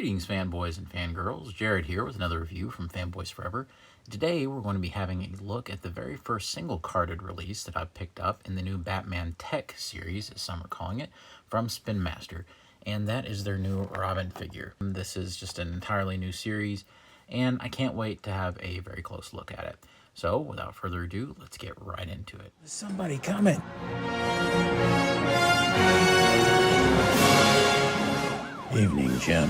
Greetings, fanboys and fangirls. Jared here with another review from Fanboys Forever. Today, we're going to be having a look at the very first single-carded release that I've picked up in the new Batman Tech series, as some are calling it, from Spin Master, and that is their new Robin figure. This is just an entirely new series, and I can't wait to have a very close look at it. So, without further ado, let's get right into it. There's somebody coming. Evening, Jim.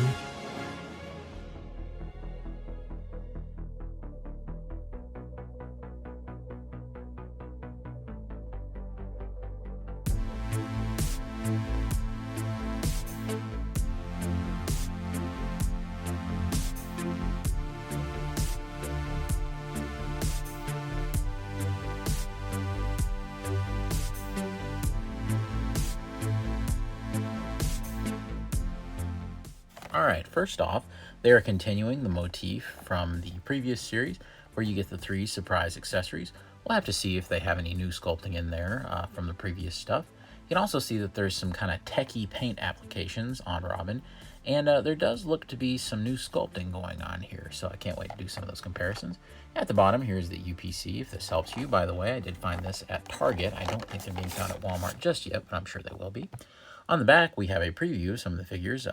Alright, first off, they are continuing the motif from the previous series where you get the 3 surprise accessories. We'll have to see if they have any new sculpting in there from the previous stuff. You can also see that there's some kind of techie paint applications on Robin, and there does look to be some new sculpting going on here, so I can't wait to do some of those comparisons. At the bottom, here's the UPC, if this helps you. By the way, I did find this at Target. I don't think they're being found at Walmart just yet, but I'm sure they will be. On the back, we have a preview of some of the figures,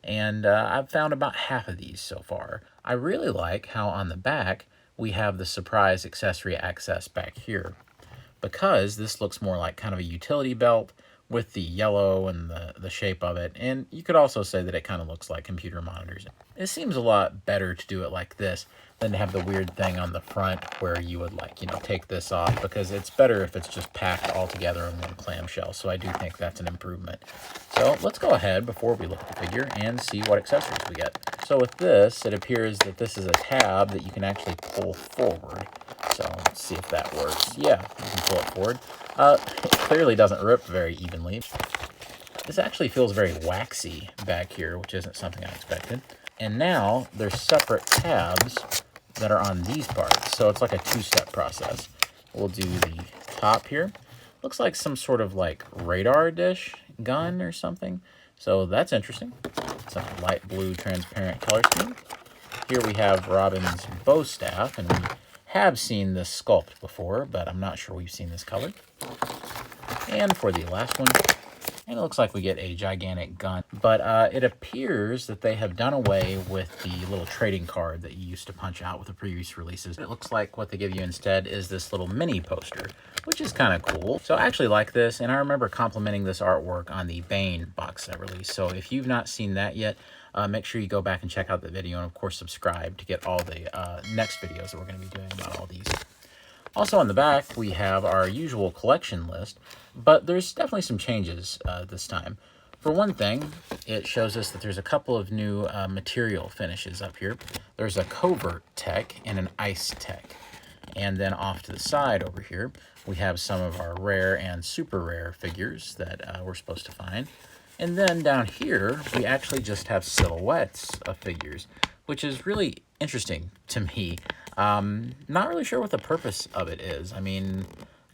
and I've found about half of these so far. I really like how on the back, we have the surprise accessory access back here, because this looks more like kind of a utility belt with the yellow and the shape of it, and you could also say that it kind of looks like computer monitors. It seems a lot better to do it like this than to have the weird thing on the front where you would, like, you know, take this off, because it's better if it's just packed all together in one clamshell. So I do think that's an improvement. So let's go ahead before we look at the figure and see what accessories we get. So with this, it appears that this is a tab that you can actually pull forward. So let's see if that works. Yeah, you can pull it forward. It clearly doesn't rip very evenly. This actually feels very waxy back here, which isn't something I expected. And now there's separate tabs that are on these parts. So it's like a 2-step process. We'll do the top here. Looks like some sort of like radar dish gun or something. So that's interesting. It's a light blue transparent color scheme. Here we have Robin's bow staff, and we have seen this sculpt before, but I'm not sure we've seen this color. And for the last one, and it looks like we get a gigantic gun, but it appears that they have done away with the little trading card that you used to punch out with the previous releases. It looks like what they give you instead is this little mini poster, which is kind of cool. So I actually like this, and I remember complimenting this artwork on the Bane box set release. So if you've not seen that yet, make sure you go back and check out the video, and of course subscribe to get all the next videos that we're going to be doing about all these. Also on the back, we have our usual collection list, but there's definitely some changes this time. For one thing, it shows us that there's a couple of new material finishes up here. There's a covert tech and an ice tech. And then off to the side over here, we have some of our rare and super rare figures that we're supposed to find. And then down here, we actually just have silhouettes of figures, which is really interesting to me. Not really sure what the purpose of it is. I mean,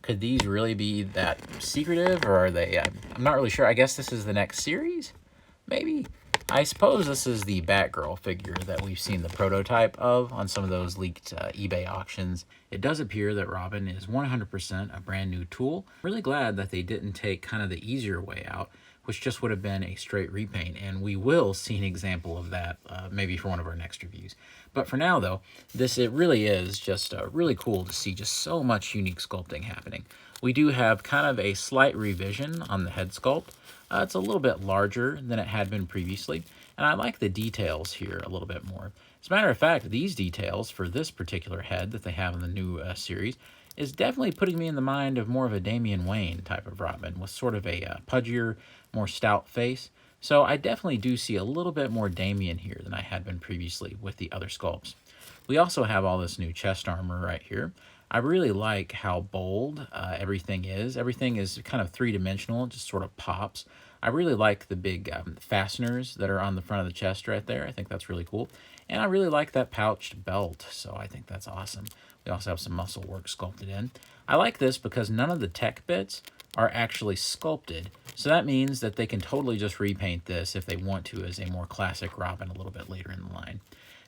could these really be that secretive, or are they? I'm not really sure. I guess this is the next series, maybe? I suppose this is the Batgirl figure that we've seen the prototype of on some of those leaked eBay auctions. It does appear that Robin is 100% a brand new tool. Really glad that they didn't take kind of the easier way out, which just would have been a straight repaint, and we will see an example of that maybe for one of our next reviews. But for now, though, it really is just really cool to see just so much unique sculpting happening. We do have kind of a slight revision on the head sculpt. It's a little bit larger than it had been previously, and I like the details here a little bit more. As a matter of fact, these details for this particular head that they have in the new series is definitely putting me in the mind of more of a Damian Wayne type of Robin, with sort of a pudgier, more stout face. So I definitely do see a little bit more Damian here than I had been previously with the other sculpts. We also have all this new chest armor right here. I really like how bold everything is. Everything is kind of three-dimensional, just sort of pops. I really like the big fasteners that are on the front of the chest right there. I think that's really cool. And I really like that pouched belt, so I think that's awesome. We also have some muscle work sculpted in. I like this because none of the tech bits are actually sculpted. So that means that they can totally just repaint this if they want to as a more classic Robin a little bit later in the line.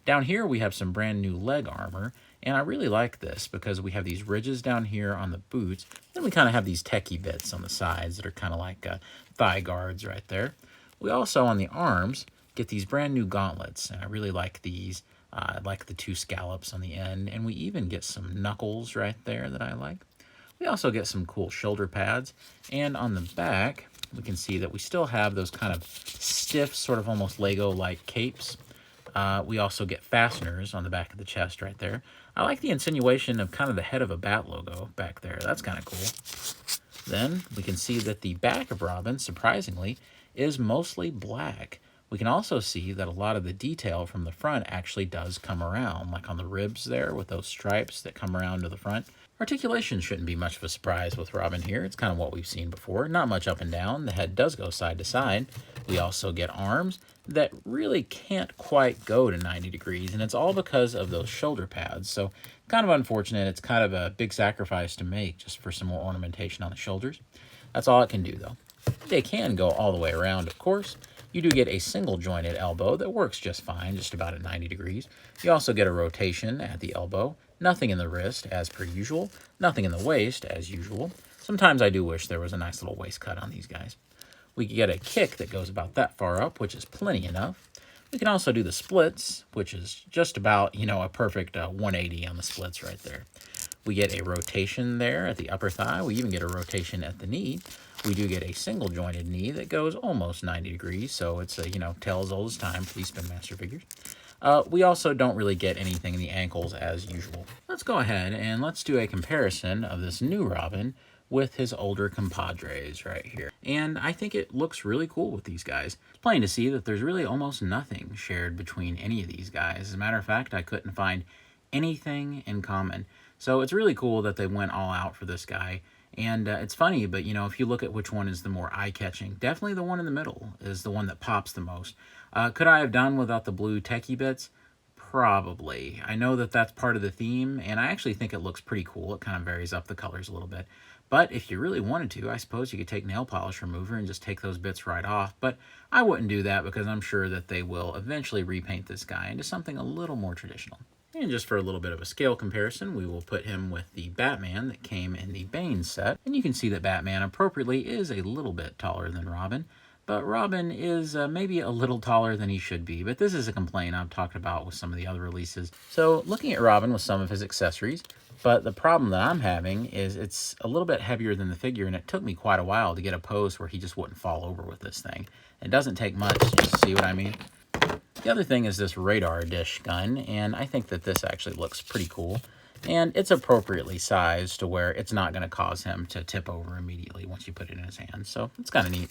Down here we have some brand new leg armor, and I really like this because we have these ridges down here on the boots. Then we kind of have these techie bits on the sides that are kind of like thigh guards right there. We also, on the arms, get these brand new gauntlets, and I really like these. I like the 2 scallops on the end, and we even get some knuckles right there that I like. We also get some cool shoulder pads, and on the back, we can see that we still have those kind of stiff, sort of almost Lego-like capes. We also get fasteners on the back of the chest right there. I like the insinuation of kind of the head of a bat logo back there. That's kind of cool. Then we can see that the back of Robin, surprisingly, is mostly black. We can also see that a lot of the detail from the front actually does come around, like on the ribs there with those stripes that come around to the front. Articulation shouldn't be much of a surprise with Robin here. It's kind of what we've seen before. Not much up and down. The head does go side to side. We also get arms that really can't quite go to 90 degrees, and it's all because of those shoulder pads. So kind of unfortunate. It's kind of a big sacrifice to make just for some more ornamentation on the shoulders. That's all it can do, though. They can go all the way around, of course. You do get a single jointed elbow that works just fine, just about at 90 degrees. You also get a rotation at the elbow. Nothing in the wrist, as per usual. Nothing in the waist, as usual. Sometimes I do wish there was a nice little waist cut on these guys. We get a kick that goes about that far up, which is plenty enough. We can also do the splits, which is just about, a perfect 180 on the splits right there. We get a rotation there at the upper thigh. We even get a rotation at the knee. We do get a single jointed knee that goes almost 90 degrees, so it's a, tale as old as time for these Spin Master figures. We also don't really get anything in the ankles as usual. Let's go ahead and let's do a comparison of this new Robin with his older compadres right here. And I think it looks really cool with these guys. It's plain to see that there's really almost nothing shared between any of these guys. As a matter of fact, I couldn't find anything in common. So it's really cool that they went all out for this guy. And it's funny, but if you look at which one is the more eye-catching, definitely the one in the middle is the one that pops the most. Could I have done without the blue techie bits? Probably. I know that that's part of the theme, and I actually think it looks pretty cool. It kind of varies up the colors a little bit. But if you really wanted to, I suppose you could take nail polish remover and just take those bits right off. But I wouldn't do that because I'm sure that they will eventually repaint this guy into something a little more traditional. And just for a little bit of a scale comparison, we will put him with the Batman that came in the Bane set. And you can see that Batman appropriately is a little bit taller than Robin. But Robin is maybe a little taller than he should be. But this is a complaint I've talked about with some of the other releases. So looking at Robin with some of his accessories, but the problem that I'm having is it's a little bit heavier than the figure, and it took me quite a while to get a pose where he just wouldn't fall over with this thing. It doesn't take much, you see what I mean? The other thing is this radar dish gun, and I think that this actually looks pretty cool. And it's appropriately sized to where it's not going to cause him to tip over immediately once you put it in his hand. So it's kind of neat.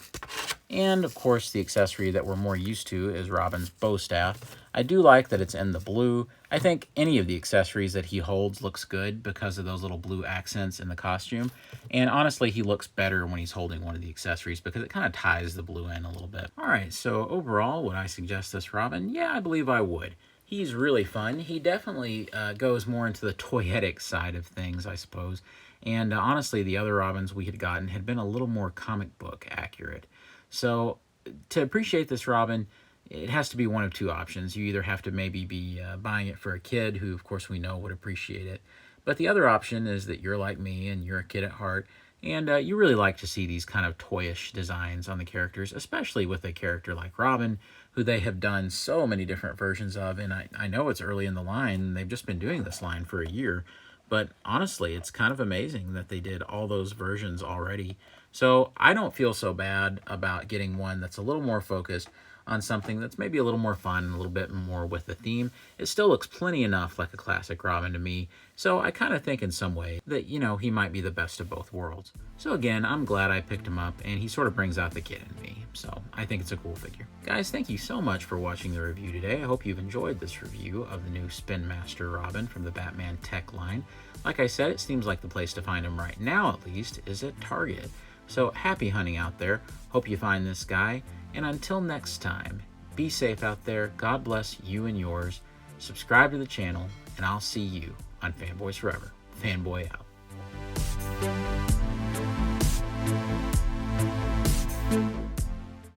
And of course, the accessory that we're more used to is Robin's bow staff. I do like that it's in the blue. I think any of the accessories that he holds looks good because of those little blue accents in the costume. And honestly, he looks better when he's holding one of the accessories because it kind of ties the blue in a little bit. All right, so overall, would I suggest this Robin? Yeah, I believe I would. He's really fun. He definitely goes more into the toyetic side of things, I suppose. And honestly, the other Robins we had gotten had been a little more comic book accurate. So to appreciate this Robin, it has to be one of two options. You either have to maybe be buying it for a kid who, of course, we know would appreciate it. But the other option is that you're like me and you're a kid at heart, and you really like to see these kind of toyish designs on the characters, especially with a character like Robin, who they have done so many different versions of. And I know it's early in the line. They've just been doing this line for a year. But honestly, it's kind of amazing that they did all those versions already. So I don't feel so bad about getting one that's a little more focused on something that's maybe a little more fun and a little bit more with the theme. It still looks plenty enough like a classic Robin to me. So I kind of think in some way that, he might be the best of both worlds. So again, I'm glad I picked him up, and he sort of brings out the kid in me. So I think it's a cool figure. Guys, thank you so much for watching the review today. I hope you've enjoyed this review of the new Spin Master Robin from the Batman Tech line. Like I said, it seems like the place to find him right now, at least, is at Target. So happy hunting out there. Hope you find this guy. And until next time, be safe out there. God bless you and yours. Subscribe to the channel, and I'll see you on Fanboys Forever. Fanboy out.